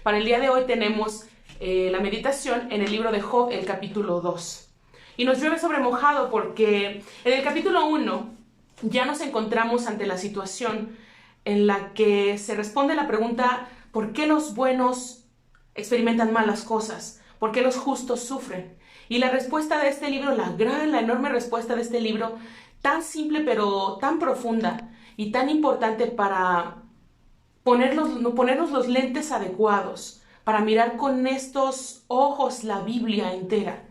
Para el día de hoy tenemos la meditación en el libro de Job, el capítulo 2. Y nos llueve sobre mojado porque en el capítulo 1 ya nos encontramos ante la situación en la que se responde la pregunta: ¿por qué los buenos experimentan malas cosas? ¿Por qué los justos sufren? Y la respuesta de este libro, la enorme respuesta de este libro, tan simple pero tan profunda y tan importante para ponernos los lentes adecuados, para mirar con estos ojos la Biblia entera,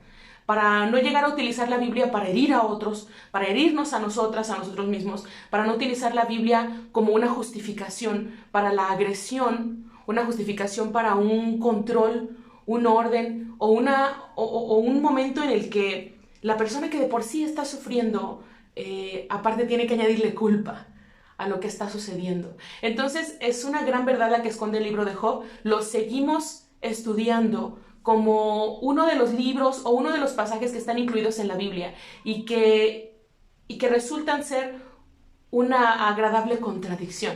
para no llegar a utilizar la Biblia para herir a otros, para herirnos a nosotras, a nosotros mismos, para no utilizar la Biblia como una justificación para la agresión, una justificación para un control, un orden o un momento en el que la persona que de por sí está sufriendo, aparte tiene que añadirle culpa a lo que está sucediendo. Entonces es una gran verdad la que esconde el libro de Job. Lo seguimos estudiando como uno de los libros o uno de los pasajes que están incluidos en la Biblia y que resultan ser una agradable contradicción.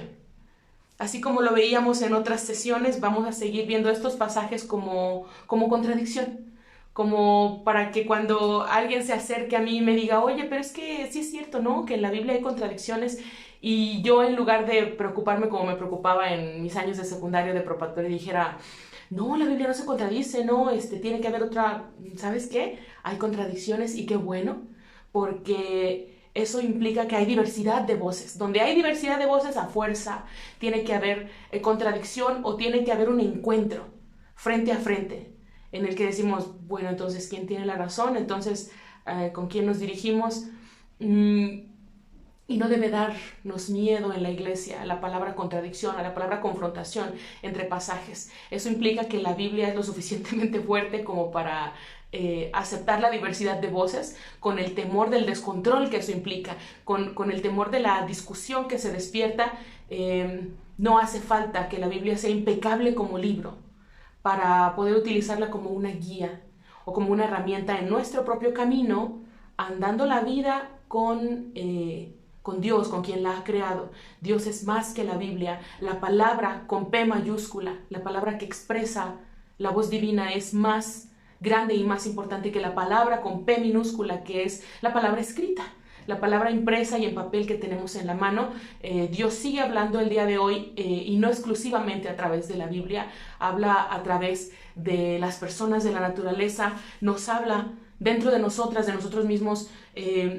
Así como lo veíamos en otras sesiones, vamos a seguir viendo estos pasajes como contradicción, como para que cuando alguien se acerque a mí y me diga: oye, pero es que sí es cierto, ¿no?, que en la Biblia hay contradicciones, y yo, en lugar de preocuparme como me preocupaba en mis años de secundaria, de preparatoria, dijera: no, la Biblia no se contradice, no, tiene que haber otra. ¿Sabes qué? Hay contradicciones, y qué bueno, porque eso implica que hay diversidad de voces. Donde hay diversidad de voces, a fuerza tiene que haber contradicción, o tiene que haber un encuentro frente a frente en el que decimos: bueno, entonces, ¿quién tiene la razón? Entonces, ¿con quién nos dirigimos? Y no debe darnos miedo en la iglesia a la palabra contradicción, a la palabra confrontación entre pasajes. Eso implica que la Biblia es lo suficientemente fuerte como para aceptar la diversidad de voces, con el temor del descontrol que eso implica, con el temor de la discusión que se despierta. No hace falta que la Biblia sea impecable como libro para poder utilizarla como una guía o como una herramienta en nuestro propio camino, andando la vida con Dios, con quien la ha creado. Dios es más que la Biblia. La palabra con P mayúscula, la palabra que expresa la voz divina, es más grande y más importante que la palabra con P minúscula, que es la palabra escrita, la palabra impresa y en papel que tenemos en la mano. Dios sigue hablando el día de hoy, y no exclusivamente a través de la Biblia. Habla a través de las personas, de la naturaleza, nos habla dentro de nosotras, de nosotros mismos,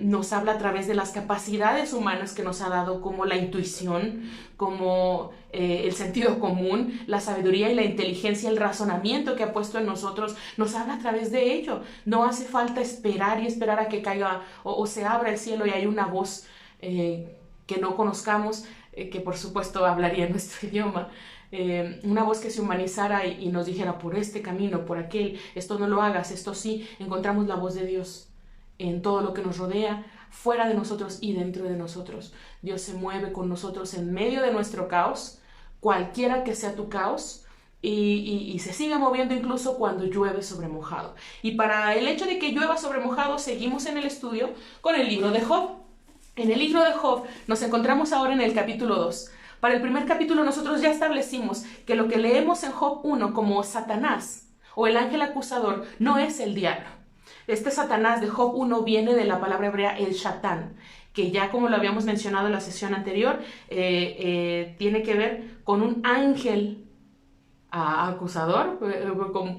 nos habla a través de las capacidades humanas que nos ha dado, como la intuición, como el sentido común, la sabiduría y la inteligencia, el razonamiento que ha puesto en nosotros. Nos habla a través de ello. No hace falta esperar a que caiga o se abra el cielo y hay una voz que no conozcamos, que por supuesto hablaría nuestro idioma. Una voz que se humanizara y nos dijera: por este camino, por aquel, esto no lo hagas, esto sí. Encontramos la voz de Dios en todo lo que nos rodea, fuera de nosotros y dentro de nosotros. Dios se mueve con nosotros en medio de nuestro caos, cualquiera que sea tu caos, y se sigue moviendo incluso cuando llueve sobre mojado. Y para el hecho de que llueva sobre mojado, seguimos en el estudio con el libro de Job. En el libro de Job nos encontramos ahora en el capítulo 2. Para el primer capítulo nosotros ya establecimos que lo que leemos en Job 1 como Satanás o el ángel acusador no es el diablo. Este Satanás de Job 1 viene de la palabra hebrea el Shatán, que ya, como lo habíamos mencionado en la sesión anterior, tiene que ver con un ángel acusador,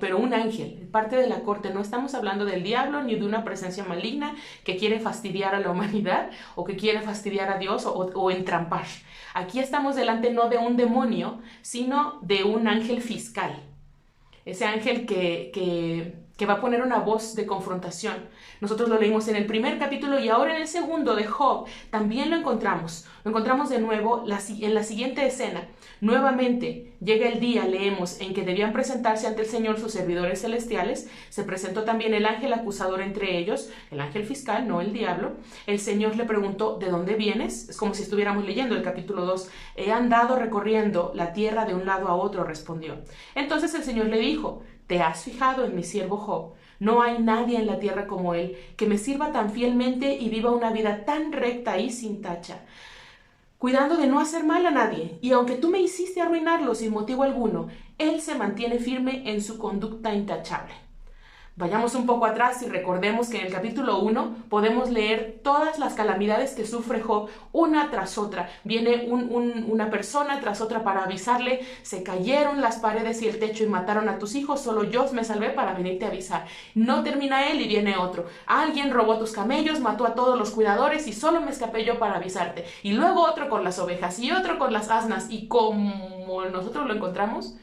pero un ángel, parte de la corte. No estamos hablando del diablo ni de una presencia maligna que quiere fastidiar a la humanidad o que quiere fastidiar a Dios o entrampar. Aquí estamos delante no de un demonio, sino de un ángel fiscal. Ese ángel que va a poner una voz de confrontación. Nosotros lo leímos en el primer capítulo, y ahora en el segundo de Job también lo encontramos. Lo encontramos de nuevo en la siguiente escena. Nuevamente llega el día, leemos, en que debían presentarse ante el Señor sus servidores celestiales. Se presentó también el ángel acusador entre ellos, el ángel fiscal, no el diablo. El Señor le preguntó: ¿de dónde vienes? Es como si estuviéramos leyendo el capítulo 2. He andado recorriendo la tierra de un lado a otro, respondió. Entonces el Señor le dijo: ¿te has fijado en mi siervo Job? No hay nadie en la tierra como él, que me sirva tan fielmente y viva una vida tan recta y sin tacha, cuidando de no hacer mal a nadie. Y aunque tú me hiciste arruinarlo sin motivo alguno, él se mantiene firme en su conducta intachable. Vayamos un poco atrás y recordemos que en el capítulo 1 podemos leer todas las calamidades que sufre Job una tras otra. Viene una persona tras otra para avisarle: se cayeron las paredes y el techo y mataron a tus hijos, solo yo me salvé para venirte a avisar. No termina él y viene otro: alguien robó tus camellos, mató a todos los cuidadores y solo me escapé yo para avisarte. Y luego otro con las ovejas y otro con las asnas, y como nosotros lo encontramos,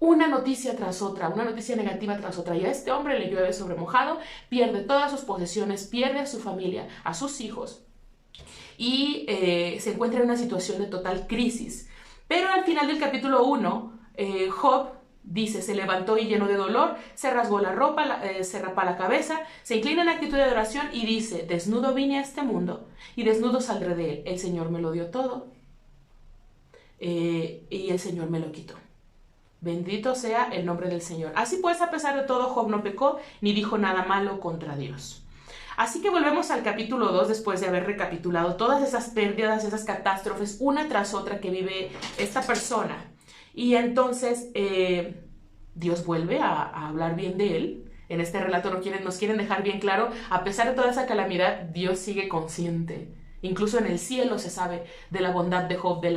una noticia tras otra, una noticia negativa tras otra, y a este hombre le llueve sobre mojado, pierde todas sus posesiones, pierde a su familia, a sus hijos, y se encuentra en una situación de total crisis. Pero al final del capítulo 1, Job dice: se levantó y lleno de dolor, se rasgó la ropa, se rapa la cabeza, se inclina en actitud de adoración y dice: desnudo vine a este mundo y desnudo saldré de él. El Señor me lo dio todo y el Señor me lo quitó. Bendito sea el nombre del Señor. Así pues, a pesar de todo, Job no pecó ni dijo nada malo contra Dios. Así que volvemos al capítulo 2 después de haber recapitulado todas esas pérdidas, esas catástrofes, una tras otra que vive esta persona. Y entonces Dios vuelve a hablar bien de él. En este relato nos quieren dejar bien claro: a pesar de toda esa calamidad, Dios sigue consciente. Incluso en el cielo se sabe de la bondad de Job, de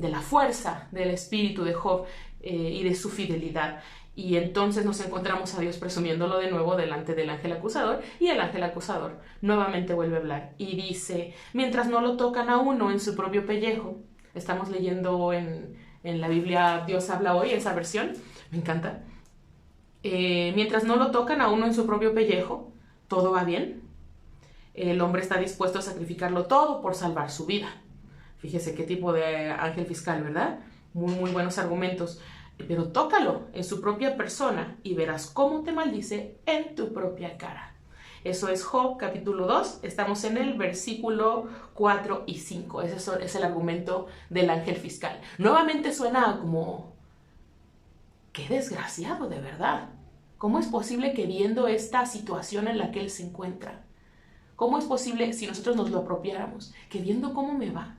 la fuerza del espíritu de Job y de su fidelidad. Y entonces nos encontramos a Dios presumiéndolo de nuevo delante del ángel acusador, y el ángel acusador nuevamente vuelve a hablar y dice: mientras no lo tocan a uno en su propio pellejo. Estamos leyendo en la Biblia Dios habla hoy, esa versión, me encanta. Mientras no lo tocan a uno en su propio pellejo, todo va bien. El hombre está dispuesto a sacrificarlo todo por salvar su vida. Fíjese qué tipo de ángel fiscal, ¿verdad? Muy, muy buenos argumentos. Pero tócalo en su propia persona y verás cómo te maldice en tu propia cara. Eso es Job capítulo 2. Estamos en el versículo 4 y 5. Ese es el argumento del ángel fiscal. Nuevamente suena como: ¡qué desgraciado, de verdad! ¿Cómo es posible que, viendo esta situación en la que él se encuentra, cómo es posible, si nosotros nos lo apropiáramos, que viendo cómo me va,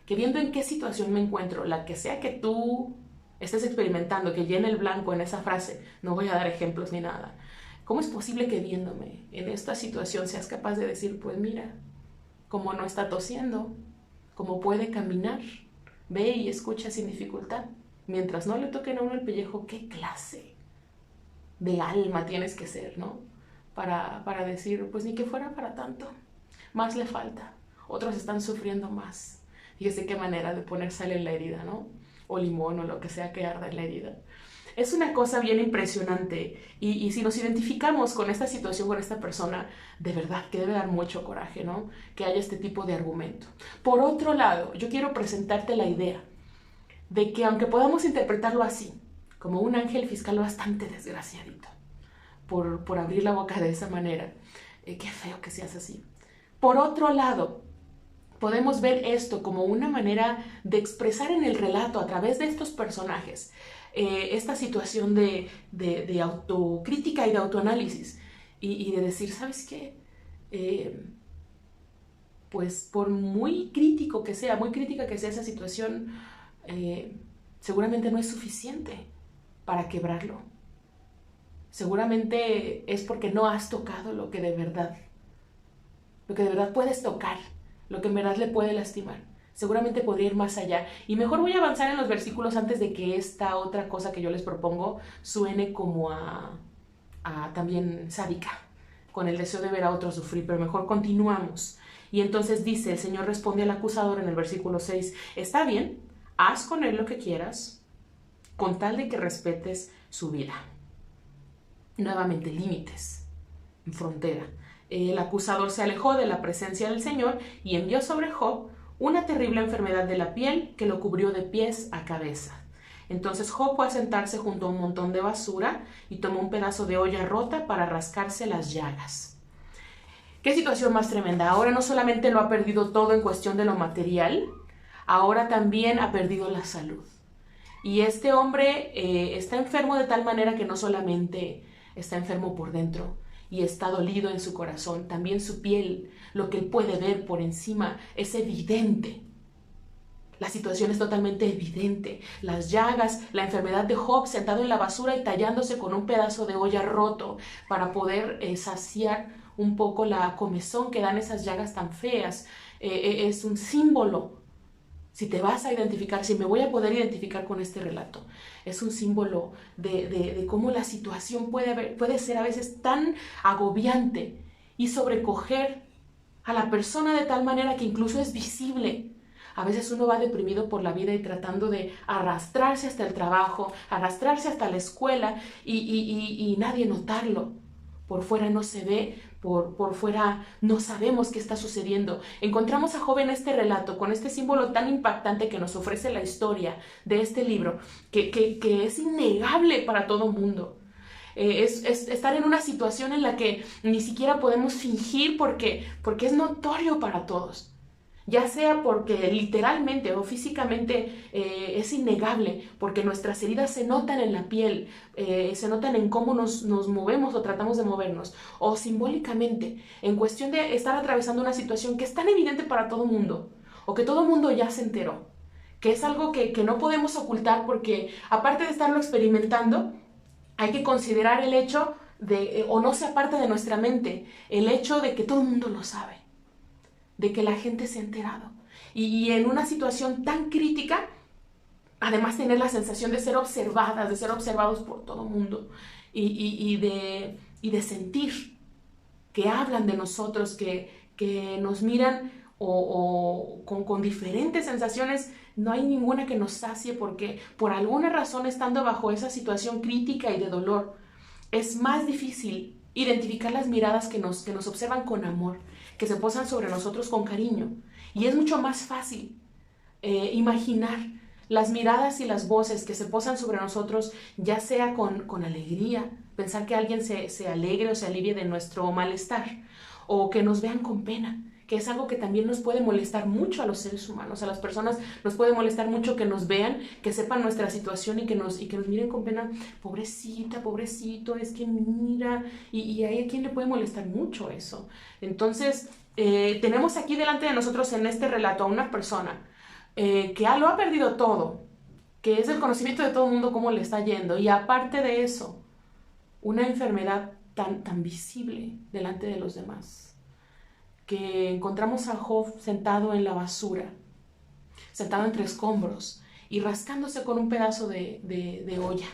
que viendo en qué situación me encuentro, la que sea que tú estés experimentando, que llene el blanco en esa frase, no voy a dar ejemplos ni nada, cómo es posible que viéndome en esta situación seas capaz de decir: pues mira, como no está tosiendo, como puede caminar, ve y escucha sin dificultad, mientras no le toquen a uno el pellejo? ¿Qué clase de alma tienes que ser, no? Para decir: pues ni que fuera para tanto, más le falta, otros están sufriendo más. Fíjese qué manera de poner sal en la herida, ¿no? O limón o lo que sea que arda en la herida. Es una cosa bien impresionante. Y si nos identificamos con esta situación, con esta persona, de verdad que debe dar mucho coraje, ¿no? Que haya este tipo de argumento. Por otro lado, yo quiero presentarte la idea de que, aunque podamos interpretarlo así, como un ángel fiscal bastante desgraciadito, por abrir la boca de esa manera, qué feo que seas así. Por otro lado, podemos ver esto como una manera de expresar en el relato, a través de estos personajes, esta situación de autocrítica y de autoanálisis, y de decir: ¿sabes qué? Pues por muy crítica que sea esa situación, seguramente no es suficiente para quebrarlo. Seguramente es porque no has tocado lo que de verdad puedes tocar, lo que en verdad le puede lastimar. Seguramente podría ir más allá. Y mejor voy a avanzar en los versículos antes de que esta otra cosa que yo les propongo suene como a también sádica, con el deseo de ver a otros sufrir. Pero mejor continuamos. Y entonces dice: el Señor responde al acusador en el versículo 6: está bien, haz con él lo que quieras, con tal de que respetes su vida. Nuevamente, límites, frontera. El acusador se alejó de la presencia del Señor y envió sobre Job una terrible enfermedad de la piel que lo cubrió de pies a cabeza. Entonces Job fue a sentarse junto a un montón de basura y tomó un pedazo de olla rota para rascarse las llagas. ¿Qué situación más tremenda? Ahora no solamente lo ha perdido todo en cuestión de lo material, ahora también ha perdido la salud. Y este hombre está enfermo de tal manera que no solamente está enfermo por dentro, y está dolido en su corazón, también su piel, lo que él puede ver por encima, es evidente La situación es totalmente evidente. Las llagas, la enfermedad de Job sentado en la basura y tallándose con un pedazo de olla roto para poder saciar un poco la comezón que dan esas llagas tan feas. Es un símbolo. Si te vas a identificar, si me voy a poder identificar con este relato, es un símbolo de cómo la situación puede ser a veces tan agobiante y sobrecoger a la persona de tal manera que incluso es visible. A veces uno va deprimido por la vida y tratando de arrastrarse hasta el trabajo, arrastrarse hasta la escuela y nadie notarlo. Por fuera no se ve, por fuera no sabemos qué está sucediendo. Encontramos a Job en este relato, con este símbolo tan impactante que nos ofrece la historia de este libro, que es innegable para todo mundo. Es estar en una situación en la que ni siquiera podemos fingir porque es notorio para todos. Ya sea porque literalmente o físicamente es innegable, porque nuestras heridas se notan en la piel, se notan en cómo nos movemos o tratamos de movernos, o simbólicamente, en cuestión de estar atravesando una situación que es tan evidente para todo mundo, o que todo mundo ya se enteró, que es algo que no podemos ocultar porque, aparte de estarlo experimentando, hay que considerar el hecho de, o no sea parte de nuestra mente, el hecho de que todo el mundo lo sabe, de que la gente se ha enterado. Y en una situación tan crítica, además tener la sensación de ser observadas, de ser observados por todo el mundo y de sentir que hablan de nosotros, que nos miran o con diferentes sensaciones. No hay ninguna que nos sacie porque por alguna razón, estando bajo esa situación crítica y de dolor, es más difícil identificar las miradas que nos observan con amor, que se posan sobre nosotros con cariño. Y es mucho más fácil imaginar las miradas y las voces que se posan sobre nosotros, ya sea con alegría, pensar que alguien se alegre o se alivie de nuestro malestar, o que nos vean con pena, que es algo que también nos puede molestar mucho a los seres humanos, a las personas nos puede molestar mucho que nos vean, que sepan nuestra situación y que nos miren con pena. Pobrecita, pobrecito, es que mira, y a quien le puede molestar mucho eso. Entonces, tenemos aquí delante de nosotros en este relato a una persona que lo ha perdido todo, que es el conocimiento de todo el mundo cómo le está yendo, y aparte de eso, una enfermedad tan visible delante de los demás, que encontramos a Job sentado en la basura, sentado entre escombros y rascándose con un pedazo de olla.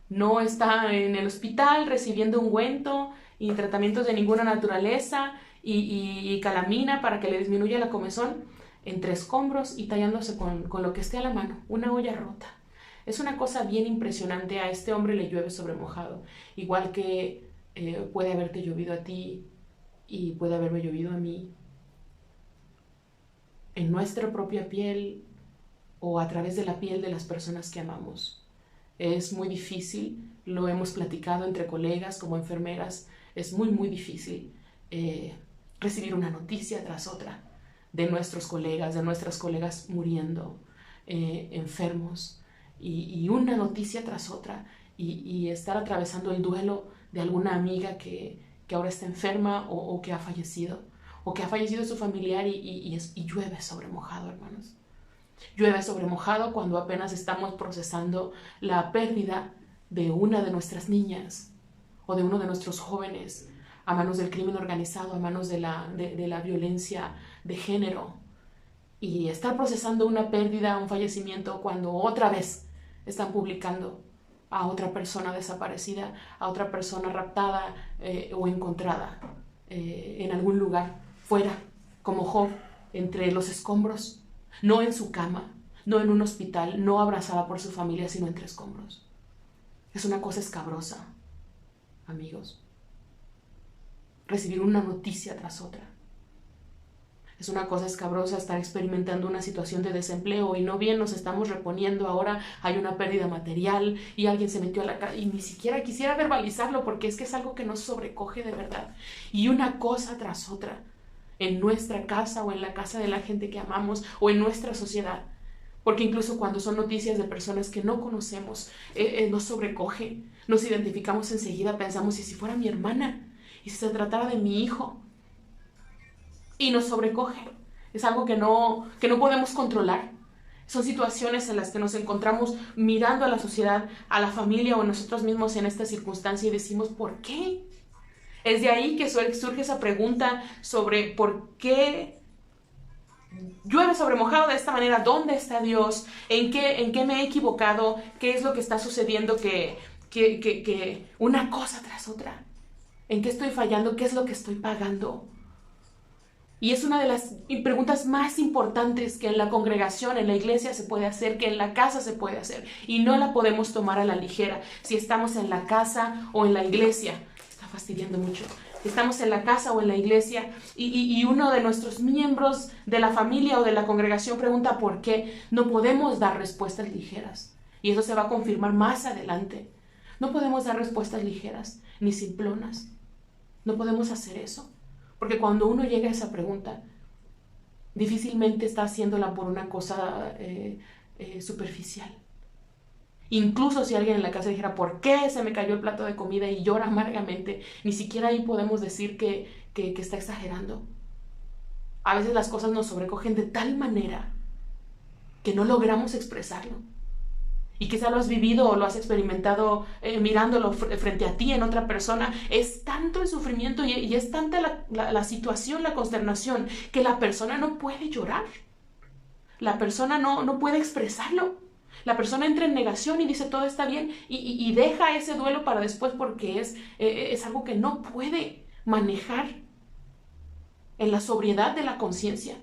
No está en el hospital recibiendo ungüento y tratamientos de ninguna naturaleza y calamina para que le disminuya la comezón, entre escombros y tallándose con lo que esté a la mano, una olla rota. Es una cosa bien impresionante. A este hombre le llueve sobre mojado, igual que puede haberte llovido a ti y puede haberme llovido a mí, en nuestra propia piel o a través de la piel de las personas que amamos. Es muy difícil, lo hemos platicado entre colegas como enfermeras, es muy difícil recibir una noticia tras otra de nuestros colegas, de nuestras colegas muriendo, enfermos, y una noticia tras otra, y estar atravesando el duelo de alguna amiga que ahora está enferma o que ha fallecido, o que ha fallecido su familiar, y llueve sobre mojado, hermanos. Llueve sobre mojado cuando apenas estamos procesando la pérdida de una de nuestras niñas o de uno de nuestros jóvenes a manos del crimen organizado, a manos de la violencia de género. Y estar procesando una pérdida, un fallecimiento, cuando otra vez están publicando a otra persona desaparecida, a otra persona raptada o encontrada en algún lugar fuera, como Job, entre los escombros, no en su cama, no en un hospital, no abrazada por su familia, sino entre escombros. Es una cosa escabrosa, amigos, recibir una noticia tras otra. Es una cosa escabrosa estar experimentando una situación de desempleo y no bien nos estamos reponiendo, ahora hay una pérdida material y alguien se metió a la casa y ni siquiera quisiera verbalizarlo porque es que es algo que nos sobrecoge de verdad. Y una cosa tras otra, en nuestra casa o en la casa de la gente que amamos o en nuestra sociedad. Porque incluso cuando son noticias de personas que no conocemos, nos sobrecoge, nos identificamos enseguida, pensamos, ¿y si fuera mi hermana? ¿Y si se tratara de mi hijo? Y nos sobrecoge. Es algo que no podemos controlar. Son situaciones en las que nos encontramos mirando a la sociedad, a la familia o a nosotros mismos en esta circunstancia y decimos, ¿por qué? Es de ahí que surge esa pregunta sobre por qué llueve sobre mojado de esta manera. ¿Dónde está Dios? ¿En qué me he equivocado? ¿Qué es lo que está sucediendo que una cosa tras otra? ¿En qué estoy fallando? ¿Qué es lo que estoy pagando? Y es una de las preguntas más importantes que en la congregación, en la iglesia se puede hacer, que en la casa se puede hacer. Y no la podemos tomar a la ligera. Si estamos en la casa o en la iglesia, está fastidiando mucho. Si estamos en la casa o en la iglesia y uno de nuestros miembros de la familia o de la congregación pregunta por qué, no podemos dar respuestas ligeras. Y eso se va a confirmar más adelante. No podemos dar respuestas ligeras ni simplonas. No podemos hacer eso. Porque cuando uno llega a esa pregunta, difícilmente está haciéndola por una cosa superficial. Incluso si alguien en la casa dijera, ¿por qué se me cayó el plato de comida? Y llora amargamente, ni siquiera ahí podemos decir que está exagerando. A veces las cosas nos sobrecogen de tal manera que no logramos expresarlo. Y quizá lo has vivido o lo has experimentado mirándolo frente a ti en otra persona. Es tanto el sufrimiento y es tanta la situación, la consternación, que la persona no puede llorar. La persona no puede expresarlo. La persona entra en negación y dice todo está bien y deja ese duelo para después porque es algo que no puede manejar en la sobriedad de la conciencia.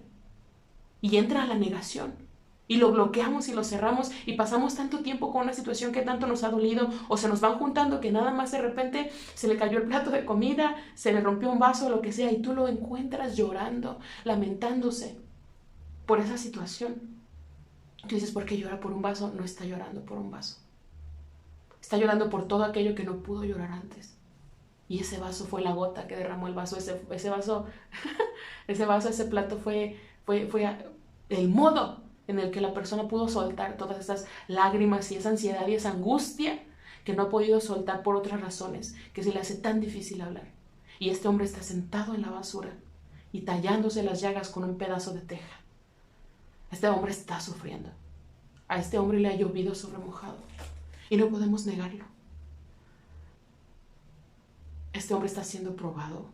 Y entra a la negación. Y lo bloqueamos y lo cerramos y pasamos tanto tiempo con una situación que tanto nos ha dolido o se nos van juntando que nada más de repente se le cayó el plato de comida, se le rompió un vaso o lo que sea y tú lo encuentras llorando, lamentándose por esa situación. Tú dices, ¿por qué llora por un vaso? No está llorando por un vaso. Está llorando por todo aquello que no pudo llorar antes. Y ese vaso fue la gota que derramó el vaso. Ese vaso, ese plato fue el modo en el que la persona pudo soltar todas esas lágrimas y esa ansiedad y esa angustia que no ha podido soltar por otras razones, que se le hace tan difícil hablar. Y este hombre está sentado en la basura y tallándose las llagas con un pedazo de teja. Este hombre está sufriendo. A este hombre le ha llovido sobre mojado y no podemos negarlo. Este hombre está siendo probado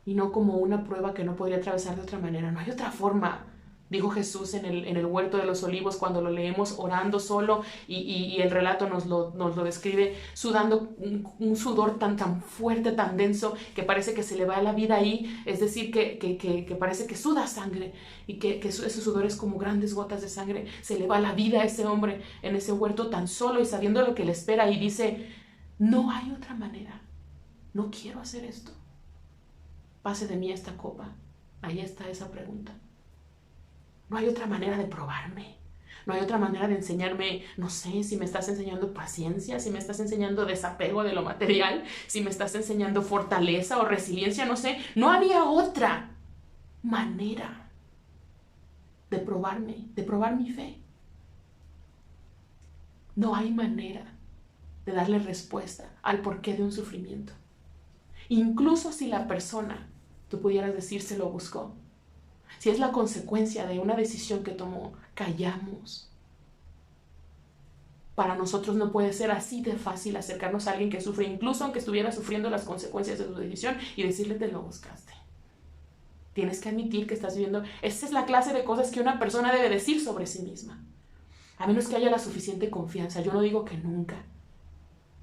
y no como una prueba que no podría atravesar de otra manera. No hay otra forma. Dijo Jesús en el huerto de los olivos cuando lo leemos orando solo y el relato nos lo describe sudando un sudor tan fuerte, tan denso que parece que se le va la vida ahí, es decir, que parece que suda sangre y que ese sudor es como grandes gotas de sangre, se le va la vida a ese hombre en ese huerto tan solo y sabiendo lo que le espera y dice, no hay otra manera, no quiero hacer esto, pase de mí esta copa. Ahí está esa pregunta. No hay otra manera de probarme. No hay otra manera de enseñarme, no sé, si me estás enseñando paciencia, si me estás enseñando desapego de lo material, si me estás enseñando fortaleza o resiliencia, no sé. No había otra manera de probarme, de probar mi fe. No hay manera de darle respuesta al porqué de un sufrimiento. Incluso si la persona, tú pudieras decir, se lo buscó. Si es la consecuencia de una decisión que tomó, callamos. Para nosotros no puede ser así de fácil acercarnos a alguien que sufre, incluso aunque estuviera sufriendo las consecuencias de su decisión, y decirle te lo buscaste. Tienes que admitir que estás viviendo. Esta es la clase de cosas que una persona debe decir sobre sí misma. A menos que haya la suficiente confianza. Yo no digo que nunca.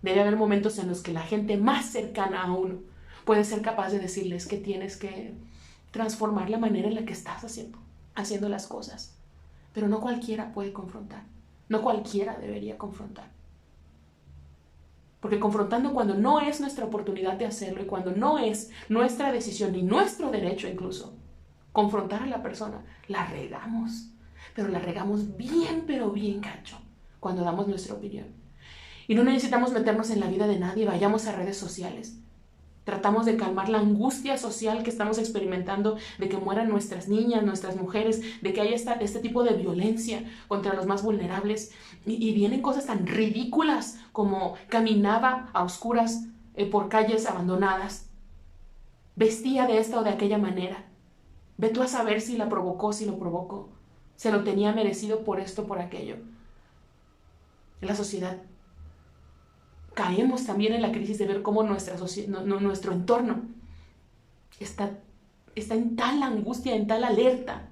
Debe haber momentos en los que la gente más cercana a uno puede ser capaz de decirles que tienes que transformar la manera en la que estás haciendo las cosas. Pero no cualquiera puede confrontar. No cualquiera debería confrontar. Porque confrontando cuando no es nuestra oportunidad de hacerlo y cuando no es nuestra decisión ni nuestro derecho incluso, confrontar a la persona, la regamos. Pero la regamos bien, pero bien gacho cuando damos nuestra opinión. Y no necesitamos meternos en la vida de nadie, vayamos a redes sociales. Tratamos de calmar la angustia social que estamos experimentando de que mueran nuestras niñas, nuestras mujeres, de que haya este tipo de violencia contra los más vulnerables. Y vienen cosas tan ridículas como caminaba a oscuras por calles abandonadas, vestía de esta o de aquella manera. Ve tú a saber si la provocó, si lo provocó. se lo tenía merecido por esto, por aquello. En la sociedad caemos también en la crisis de ver cómo nuestro entorno está en tal angustia, en tal alerta,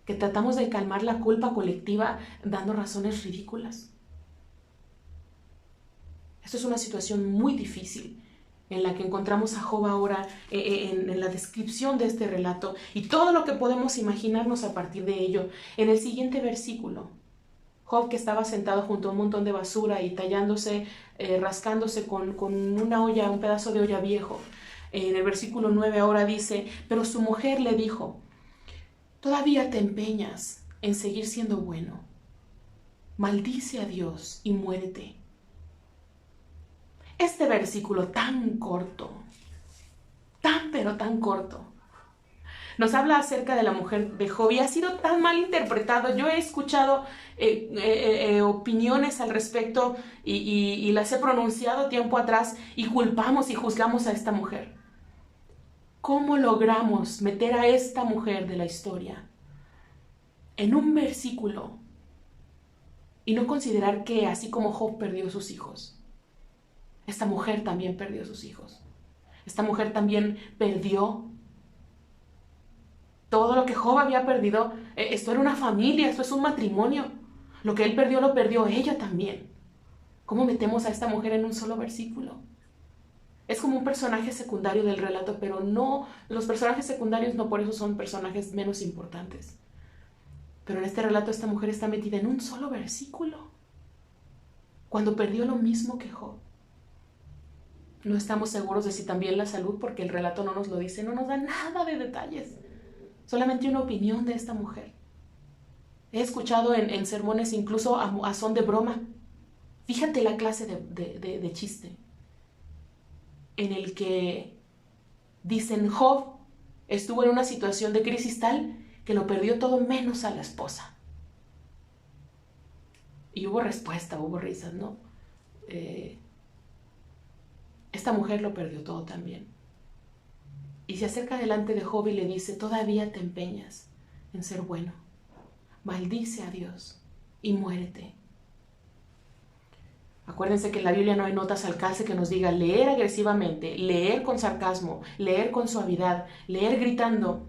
que tratamos de calmar la culpa colectiva dando razones ridículas. Esto es una situación muy difícil en la que encontramos a Job ahora en la descripción de este relato y todo lo que podemos imaginarnos a partir de ello. En el siguiente versículo, Job, que estaba sentado junto a un montón de basura y tallándose, rascándose con una olla, un pedazo de olla viejo. En el versículo 9 ahora dice, pero su mujer le dijo, ¿todavía te empeñas en seguir siendo bueno? Maldice a Dios y muérete. Este versículo tan corto, pero tan corto, nos habla acerca de la mujer de Job y ha sido tan mal interpretado. Yo he escuchado opiniones al respecto y las he pronunciado tiempo atrás y culpamos y juzgamos a esta mujer. ¿Cómo logramos meter a esta mujer de la historia en un versículo y no considerar que así como Job perdió sus hijos, esta mujer también perdió sus hijos? Esta mujer también perdió todo lo que Job había perdido. Esto era una familia, esto es un matrimonio. Lo que él perdió, lo perdió ella también. ¿Cómo metemos a esta mujer en un solo versículo? Es como un personaje secundario del relato, pero no, los personajes secundarios no por eso son personajes menos importantes. Pero en este relato esta mujer está metida en un solo versículo, cuando perdió lo mismo que Job. No estamos seguros de si también la salud, porque el relato no nos lo dice, no nos da nada de detalles, solamente una opinión de esta mujer. He escuchado en sermones incluso a son de broma. Fíjate la clase de chiste en el que dicen Job estuvo en una situación de crisis tal que lo perdió todo menos a la esposa. Y hubo respuesta, hubo risas, ¿no? Esta mujer lo perdió todo también. Y se acerca delante de Job y le dice, todavía te empeñas en ser bueno. Maldice a Dios y muérete. Acuérdense que en la Biblia no hay notas al calce que nos diga leer agresivamente, leer con sarcasmo, leer con suavidad, leer gritando.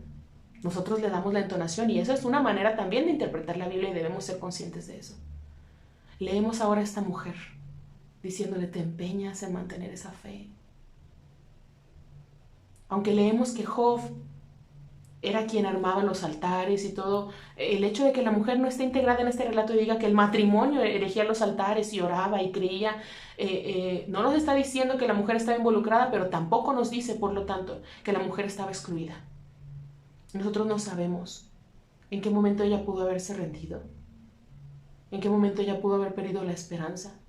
Nosotros le damos la entonación y esa es una manera también de interpretar la Biblia y debemos ser conscientes de eso. Leemos ahora a esta mujer diciéndole, te empeñas en mantener esa fe. Aunque leemos que Job era quien armaba los altares y todo, el hecho de que la mujer no esté integrada en este relato y diga que el matrimonio erigía los altares y oraba y creía, no nos está diciendo que la mujer estaba involucrada, pero tampoco nos dice, por lo tanto, que la mujer estaba excluida. Nosotros no sabemos en qué momento ella pudo haberse rendido, en qué momento ella pudo haber perdido la esperanza,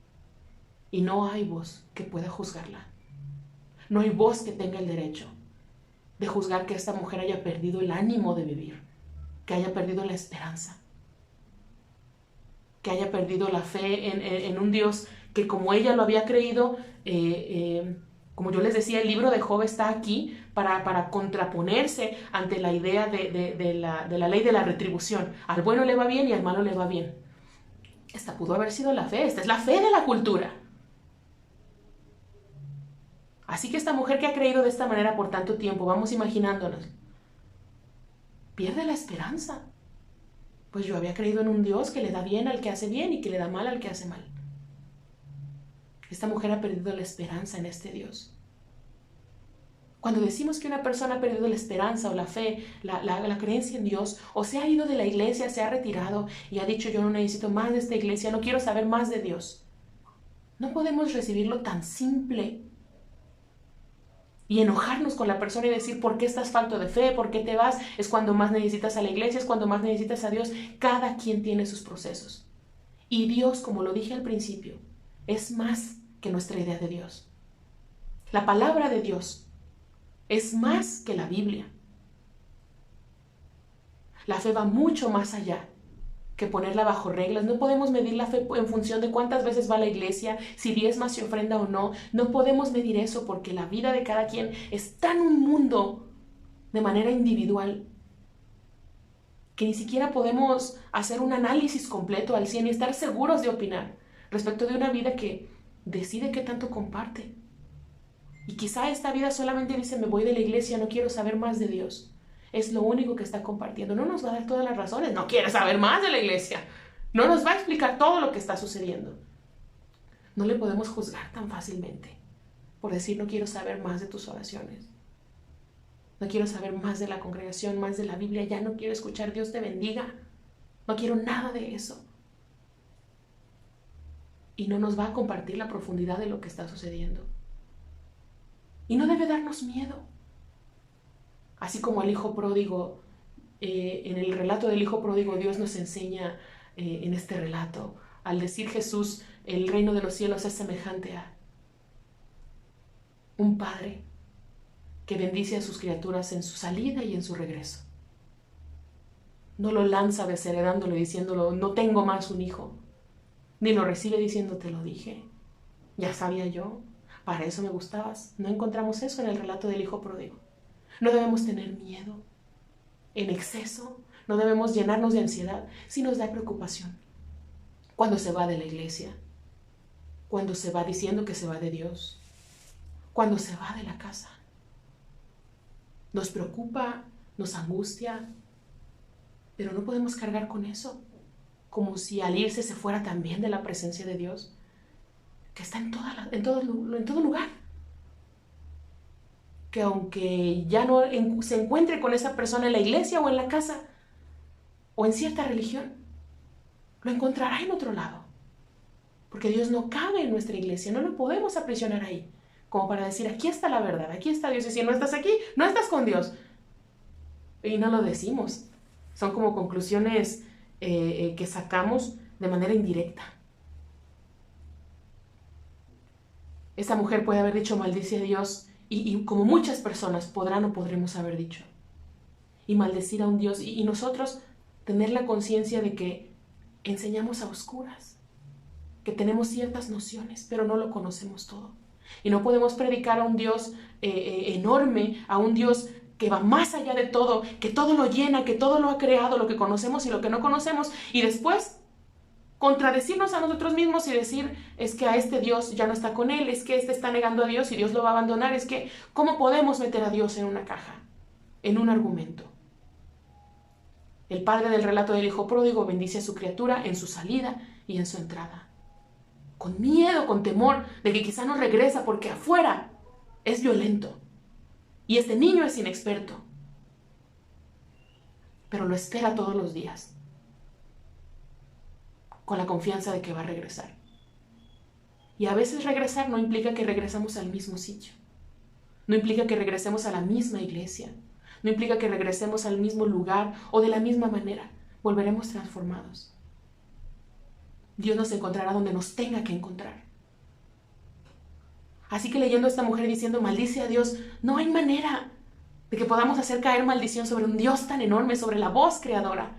y no hay voz que pueda juzgarla. No hay voz que tenga el derecho de juzgar que esta mujer haya perdido el ánimo de vivir, que haya perdido la esperanza, que haya perdido la fe en un Dios que como ella lo había creído, como yo les decía, el libro de Job está aquí para contraponerse ante la idea de la ley de la retribución. Al bueno le va bien y al malo le va bien. Esta pudo haber sido la fe, esta es la fe de la cultura. Así que esta mujer que ha creído de esta manera por tanto tiempo, vamos imaginándonos, pierde la esperanza. Pues yo había creído en un Dios que le da bien al que hace bien y que le da mal al que hace mal. Esta mujer ha perdido la esperanza en este Dios. Cuando decimos que una persona ha perdido la esperanza o la fe, la creencia en Dios, o se ha ido de la iglesia, se ha retirado y ha dicho yo no necesito más de esta iglesia, no quiero saber más de Dios, no podemos recibirlo tan simple y enojarnos con la persona y decir ¿por qué estás falto de fe? ¿Por qué te vas? Es cuando más necesitas a la iglesia, es cuando más necesitas a Dios. Cada quien tiene sus procesos. Y Dios, como lo dije al principio, es más que nuestra idea de Dios. La palabra de Dios es más que la Biblia. La fe va mucho más allá que ponerla bajo reglas. No podemos medir la fe en función de cuántas veces va a la iglesia, si diezma, si ofrenda o no. No podemos medir eso porque la vida de cada quien está en un mundo de manera individual. que ni siquiera podemos hacer un análisis completo al 100 y estar seguros de opinar respecto de una vida que decide qué tanto comparte. Y quizá esta vida solamente dice, me voy de la iglesia, no quiero saber más de Dios. Es lo único que está compartiendo. No nos va a dar todas las razones, no quiere saber más de la iglesia. No nos va a explicar todo lo que está sucediendo. No le podemos juzgar tan fácilmente por decir, no quiero saber más de tus oraciones. No quiero saber más de la congregación, más de la Biblia, ya no quiero escuchar Dios te bendiga. No quiero nada de eso. Y no nos va a compartir la profundidad de lo que está sucediendo. Y no debe darnos miedo. Así como el hijo pródigo, en el relato del hijo pródigo, Dios nos enseña en este relato, al decir Jesús, el reino de los cielos es semejante a un padre que bendice a sus criaturas en su salida y en su regreso. No lo lanza desheredándolo y diciéndolo, no tengo más un hijo. Ni lo recibe diciendo, te lo dije. Ya sabía yo, para eso me gustabas. No encontramos eso en el relato del hijo pródigo. No debemos tener miedo en exceso. No debemos llenarnos de ansiedad si nos da preocupación. Cuando se va de la iglesia, cuando se va diciendo que se va de Dios, cuando se va de la casa. Nos preocupa, nos angustia, pero no podemos cargar con eso, como si al irse se fuera también de la presencia de Dios, que está en todo lugar. Que aunque ya no se encuentre con esa persona en la iglesia o en la casa, o en cierta religión, lo encontrará en otro lado. Porque Dios no cabe en nuestra iglesia, no lo podemos aprisionar ahí, como para decir, aquí está la verdad, aquí está Dios, y si no estás aquí, no estás con Dios. Y no lo decimos. Son como conclusiones que sacamos de manera indirecta. Esta mujer puede haber dicho, maldice a Dios, y como muchas personas podrán o podremos haber dicho. Y maldecir a un Dios, y nosotros tener la conciencia de que enseñamos a oscuras, que tenemos ciertas nociones, pero no lo conocemos todo. Y no podemos predicar a un Dios enorme, a un Dios que va más allá de todo, que todo lo llena, que todo lo ha creado, lo que conocemos y lo que no conocemos, y después contradecirnos a nosotros mismos y decir, es que a este Dios ya no está con él, es que este está negando a Dios y Dios lo va a abandonar, es que, ¿cómo podemos meter a Dios en una caja, en un argumento? El padre del relato del hijo pródigo bendice a su criatura en su salida y en su entrada. Con miedo, con temor de que quizá no regresa porque afuera es violento y este niño es inexperto. Pero lo espera todos los días, con la confianza de que va a regresar. Y a veces regresar no implica que regresamos al mismo sitio. No implica que regresemos a la misma iglesia. No implica que regresemos al mismo lugar o de la misma manera. Volveremos transformados. Dios nos encontrará donde nos tenga que encontrar. Así que leyendo a esta mujer diciendo, maldice a Dios, no hay manera de que podamos hacer caer maldición sobre un Dios tan enorme, sobre la voz creadora.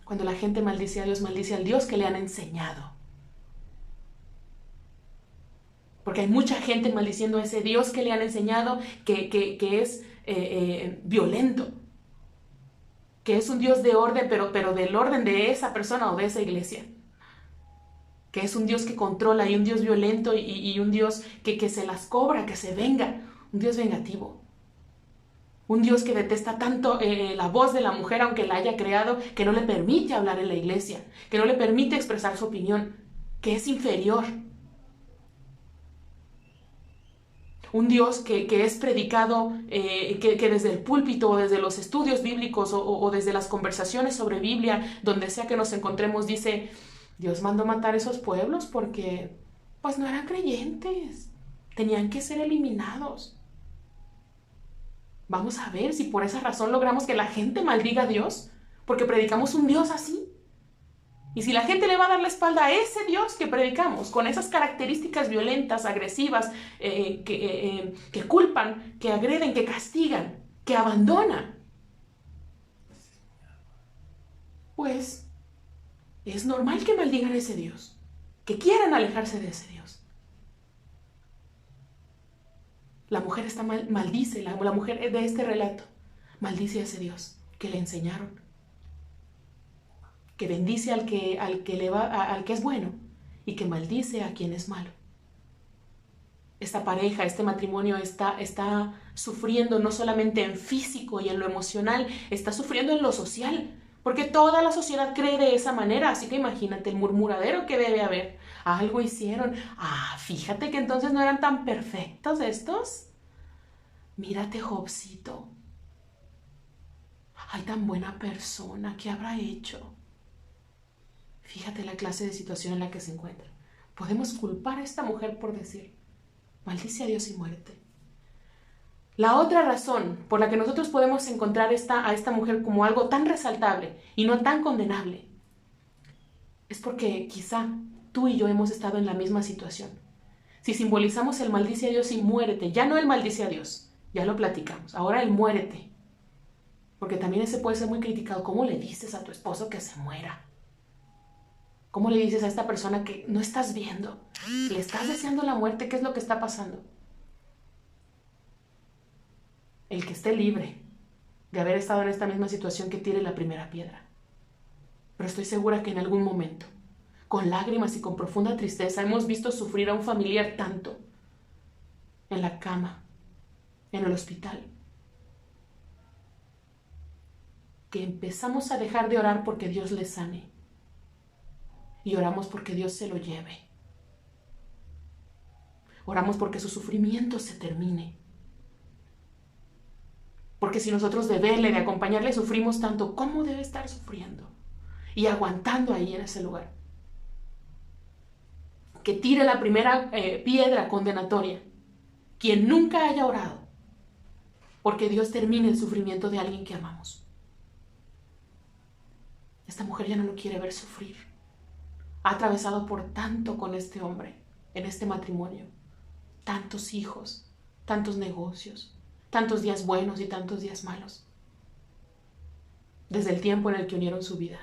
Cuando la gente maldice a Dios, maldice al Dios que le han enseñado. Porque hay mucha gente maldiciendo a ese Dios que le han enseñado que es violento. Que es un Dios de orden, pero del orden de esa persona o de esa iglesia. Que es un Dios que controla y un Dios violento y un Dios que se las cobra, que se venga. Un Dios vengativo. Un Dios que detesta tanto la voz de la mujer, aunque la haya creado, que no le permite hablar en la iglesia, que no le permite expresar su opinión, que es inferior. Un Dios que es predicado, que desde el púlpito o desde los estudios bíblicos o desde las conversaciones sobre Biblia, donde sea que nos encontremos, dice, Dios mandó matar a esos pueblos porque pues no eran creyentes, tenían que ser eliminados. Vamos a ver si por esa razón logramos que la gente maldiga a Dios, porque predicamos un Dios así. Y si la gente le va a dar la espalda a ese Dios que predicamos, con esas características violentas, agresivas, que culpan, que agreden, que castigan, que abandonan, pues es normal que maldigan a ese Dios, que quieran alejarse de ese Dios. La mujer maldice, la mujer de este relato, maldice a ese Dios que le enseñaron, que bendice al que es bueno y que maldice a quien es malo. Esta pareja, este matrimonio está sufriendo no solamente en físico y en lo emocional, está sufriendo en lo social, porque toda la sociedad cree de esa manera, así que imagínate el murmuradero que debe haber. Algo hicieron. Fíjate que entonces no eran tan perfectos estos. Mírate, Jobcito. Ay, tan buena persona, ¿qué habrá hecho? Fíjate la clase de situación en la que se encuentra. Podemos culpar a esta mujer por decir, maldice a Dios y muérete. La otra razón por la que nosotros podemos encontrar a esta mujer como algo tan resaltable y no tan condenable es porque quizá tú y yo hemos estado en la misma situación. Si simbolizamos el maldice a Dios y muérete, ya no el maldice a Dios, ya lo platicamos, ahora el muérete. Porque también ese puede ser muy criticado. ¿Cómo le dices a tu esposo que se muera? ¿Cómo le dices a esta persona que no estás viendo? ¿Le estás deseando la muerte? ¿Qué es lo que está pasando? El que esté libre de haber estado en esta misma situación, que tire la primera piedra. Pero estoy segura que en algún momento, con lágrimas y con profunda tristeza, hemos visto sufrir a un familiar tanto, en la cama, en el hospital, que empezamos a dejar de orar porque Dios le sane y oramos porque Dios se lo lleve. Oramos porque su sufrimiento se termine. Porque si nosotros de verle, de acompañarle, sufrimos tanto, ¿cómo debe estar sufriendo? Y aguantando ahí en ese lugar. Que tire la primera piedra condenatoria quien nunca haya orado porque Dios termine el sufrimiento de alguien que amamos. Esta mujer ya no lo quiere ver sufrir. Ha atravesado por tanto con este hombre, en este matrimonio. Tantos hijos, tantos negocios, tantos días buenos y tantos días malos. Desde el tiempo en el que unieron su vida.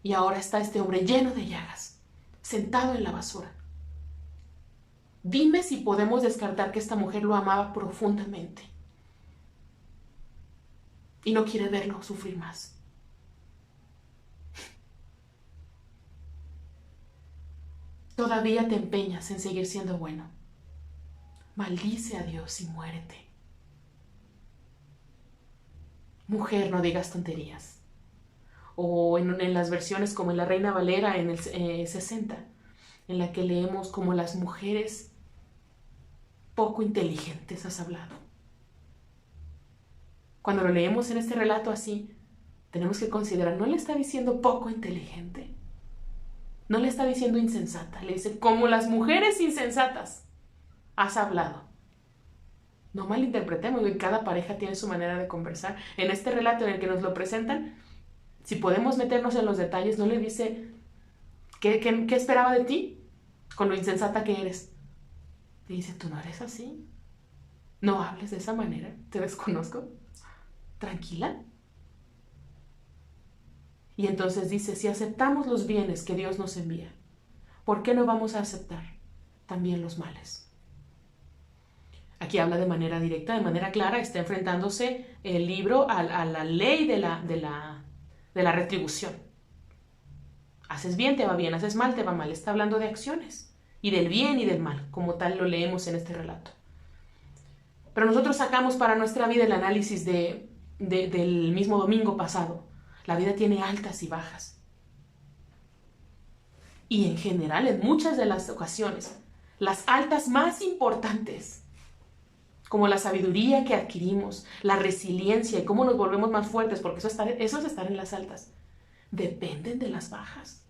Y ahora está este hombre lleno de llagas, sentado en la basura. Dime si podemos descartar que esta mujer lo amaba profundamente y no quiere verlo sufrir más. Todavía te empeñas en seguir siendo bueno. Maldice a Dios y muérete. Mujer, no digas tonterías. O en las versiones como en la Reina Valera en el 60, en la que leemos como las mujeres poco inteligentes has hablado. Cuando lo leemos en este relato así, tenemos que considerar, no le está diciendo poco inteligente, no le está diciendo insensata, le dice, como las mujeres insensatas has hablado. No malinterpretemos, cada pareja tiene su manera de conversar. En este relato en el que nos lo presentan, si podemos meternos en los detalles, no le dice, ¿qué esperaba de ti? Con lo insensata que eres. Le dice, tú no eres así. No hables de esa manera, te desconozco. Tranquila. Y entonces dice, si aceptamos los bienes que Dios nos envía, ¿por qué no vamos a aceptar también los males? Aquí habla de manera directa, de manera clara, está enfrentándose el libro a la ley de la retribución. Haces bien, te va bien, haces mal, te va mal. Está hablando de acciones y del bien y del mal, como tal lo leemos en este relato. Pero nosotros sacamos para nuestra vida el análisis del mismo domingo pasado. La vida tiene altas y bajas. Y en general, en muchas de las ocasiones, las altas más importantes, como la sabiduría que adquirimos, la resiliencia y cómo nos volvemos más fuertes, porque eso es estar en las altas, dependen de las bajas.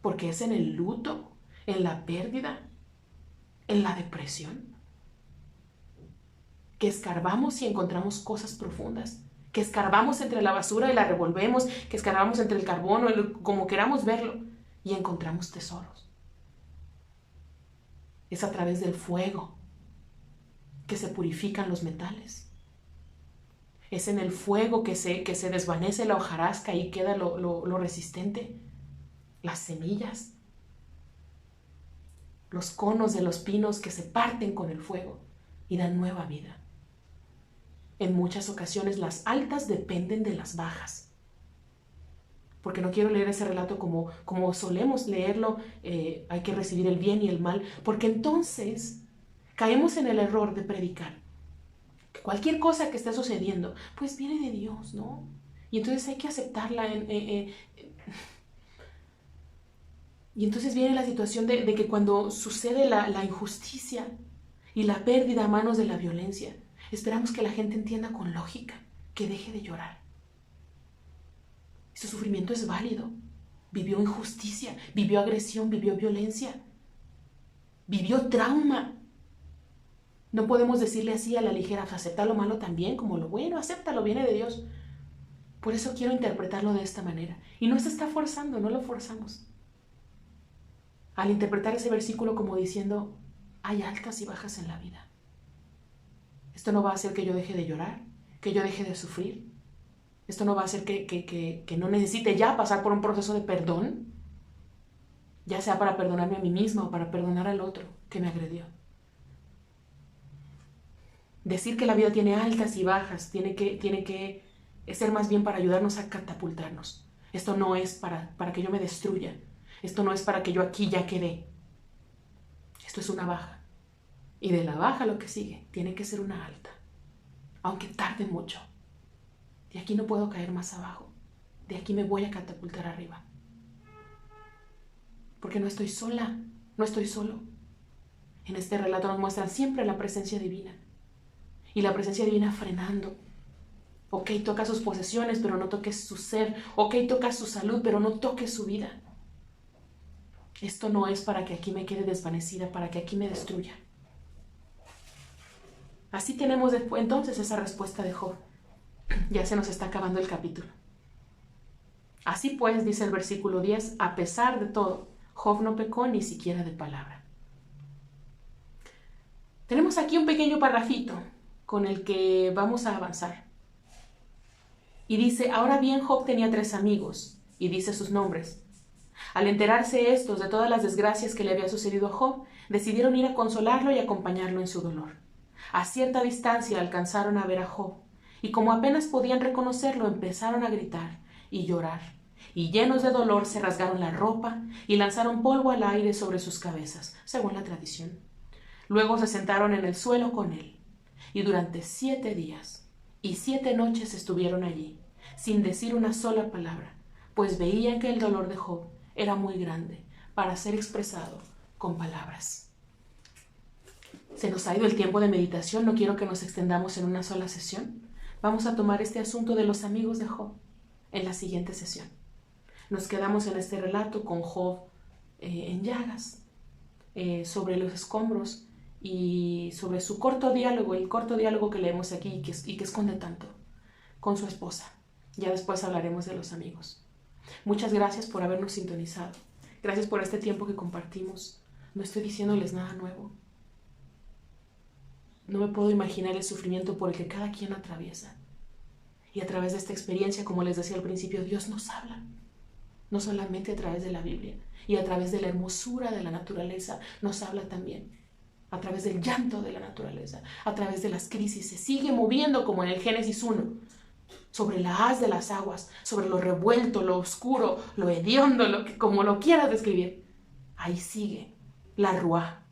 Porque es en el luto, en la pérdida, en la depresión, que escarbamos y encontramos cosas profundas, que escarbamos entre la basura y la revolvemos, que escarbamos entre el carbón o como queramos verlo y encontramos tesoros. Es a través del fuego que se purifican los metales. Es en el fuego que se desvanece la hojarasca y queda lo resistente. Las semillas, los conos de los pinos que se parten con el fuego. y dan nueva vida. En muchas ocasiones las altas dependen de las bajas. Porque no quiero leer ese relato como solemos leerlo, hay que recibir el bien y el mal, porque entonces caemos en el error de predicar que cualquier cosa que esté sucediendo, pues viene de Dios, ¿no? Y entonces hay que aceptarla. Y entonces viene la situación de que cuando sucede la injusticia y la pérdida a manos de la violencia, esperamos que la gente entienda con lógica, que deje de llorar. Su sufrimiento es válido. Vivió injusticia, vivió agresión, vivió violencia, vivió trauma. No podemos decirle así a la ligera, acepta lo malo también como lo bueno, acéptalo, viene de Dios. Por eso quiero interpretarlo de esta manera. Y no se está forzando, no lo forzamos. Al interpretar ese versículo como diciendo, hay altas y bajas en la vida. Esto no va a hacer que yo deje de llorar, que yo deje de sufrir. Esto no va a hacer que no necesite ya pasar por un proceso de perdón, ya sea para perdonarme a mí misma o para perdonar al otro que me agredió. Decir que la vida tiene altas y bajas tiene que ser más bien para ayudarnos a catapultarnos. Esto no es para que yo me destruya. Esto no es para que yo aquí ya quedé. Esto es una baja. Y de la baja lo que sigue tiene que ser una alta, aunque tarde mucho. De aquí no puedo caer más abajo. De aquí me voy a catapultar arriba. Porque no estoy sola, no estoy solo. En este relato nos muestran siempre la presencia divina. Y la presencia divina frenando. Ok, toca sus posesiones, pero no toques su ser. Ok, toca su salud, pero no toques su vida. Esto no es para que aquí me quede desvanecida, para que aquí me destruya. Así tenemos entonces esa respuesta de Job. Ya se nos está acabando el capítulo. Así pues, dice el versículo 10, a pesar de todo, Job no pecó ni siquiera de palabra. Tenemos aquí un pequeño parrafito con el que vamos a avanzar. Y dice, ahora bien, Job tenía 3 amigos, y dice sus nombres. Al enterarse estos de todas las desgracias que le había sucedido a Job, decidieron ir a consolarlo y acompañarlo en su dolor. A cierta distancia alcanzaron a ver a Job, y como apenas podían reconocerlo, empezaron a gritar y llorar, y llenos de dolor se rasgaron la ropa y lanzaron polvo al aire sobre sus cabezas, según la tradición. Luego se sentaron en el suelo con él, y durante 7 días y 7 noches estuvieron allí, sin decir una sola palabra, pues veían que el dolor de Job era muy grande para ser expresado con palabras. Se nos ha ido el tiempo de meditación, no quiero que nos extendamos en una sola sesión. Vamos a tomar este asunto de los amigos de Job en la siguiente sesión. Nos quedamos en este relato con Job en llagas, sobre los escombros y sobre su corto diálogo, el corto diálogo que leemos aquí y que esconde tanto, con su esposa. Ya después hablaremos de los amigos. Muchas gracias por habernos sintonizado. Gracias por este tiempo que compartimos. No estoy diciéndoles nada nuevo. No me puedo imaginar el sufrimiento por el que cada quien atraviesa. Y a través de esta experiencia, como les decía al principio, Dios nos habla. No solamente a través de la Biblia, y a través de la hermosura de la naturaleza nos habla también. A través del llanto de la naturaleza, a través de las crisis, se sigue moviendo como en el Génesis 1, sobre la haz de las aguas, sobre lo revuelto, lo oscuro, lo hediondo, como lo quieras describir. Ahí sigue la ruá,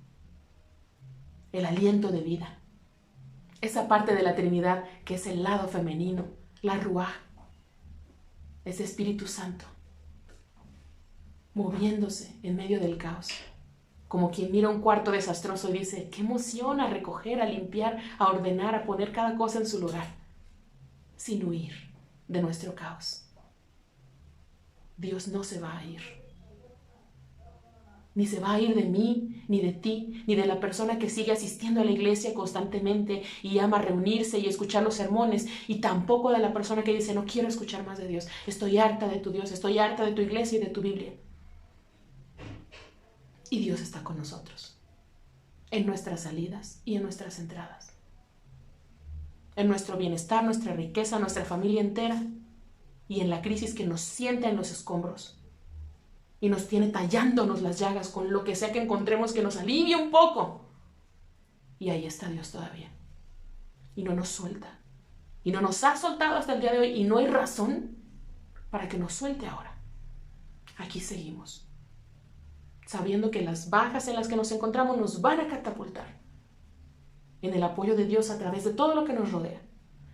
el aliento de vida. Esa parte de la Trinidad que es el lado femenino, la ruá, ese Espíritu Santo, moviéndose en medio del caos, como quien mira un cuarto desastroso y dice, qué emoción a recoger, a limpiar, a ordenar, a poner cada cosa en su lugar, sin huir de nuestro caos. Dios no se va a ir. Ni se va a ir de mí, ni de ti, ni de la persona que sigue asistiendo a la iglesia constantemente y ama reunirse y escuchar los sermones, y tampoco de la persona que dice, no quiero escuchar más de Dios, estoy harta de tu Dios, estoy harta de tu iglesia y de tu Biblia. Y Dios está con nosotros, en nuestras salidas y en nuestras entradas, en nuestro bienestar, nuestra riqueza, nuestra familia entera, y en la crisis que nos sienta en los escombros y nos tiene tallándonos las llagas con lo que sea que encontremos que nos alivie un poco. Y ahí está Dios todavía. Y no nos suelta. Y no nos ha soltado hasta el día de hoy. Y no hay razón para que nos suelte ahora. Aquí seguimos, sabiendo que las bajas en las que nos encontramos nos van a catapultar en el apoyo de Dios a través de todo lo que nos rodea.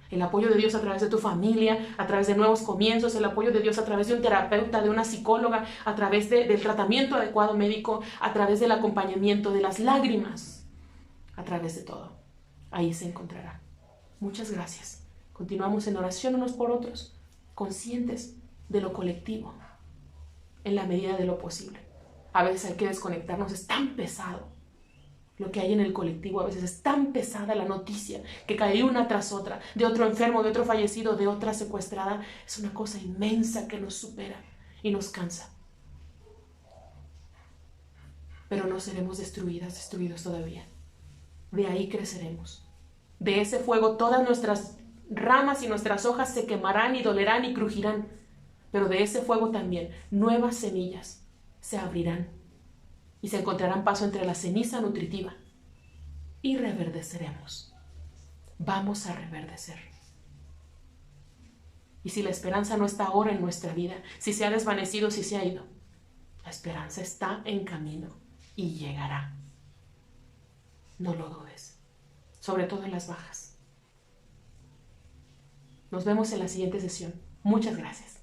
El apoyo de Dios a través de tu familia, a través de nuevos comienzos, el apoyo de Dios a través de un terapeuta, de una psicóloga, a través del tratamiento adecuado médico, a través del acompañamiento, de las lágrimas, a través de todo. Ahí se encontrará. Muchas gracias. Continuamos en oración unos por otros, conscientes de lo colectivo, en la medida de lo posible. A veces hay que desconectarnos, es tan pesado. Lo que hay en el colectivo a veces es tan pesada la noticia que cae una tras otra, de otro enfermo, de otro fallecido, de otra secuestrada. Es una cosa inmensa que nos supera y nos cansa. Pero no seremos destruidos todavía. De ahí creceremos. De ese fuego todas nuestras ramas y nuestras hojas se quemarán y dolerán y crujirán. Pero de ese fuego también nuevas semillas se abrirán y se encontrarán paso entre la ceniza nutritiva y reverdeceremos. Vamos a reverdecer. Y si la esperanza no está ahora en nuestra vida, si se ha desvanecido, si se ha ido, la esperanza está en camino y llegará. No lo dudes, sobre todo en las bajas. Nos vemos en la siguiente sesión. Muchas gracias.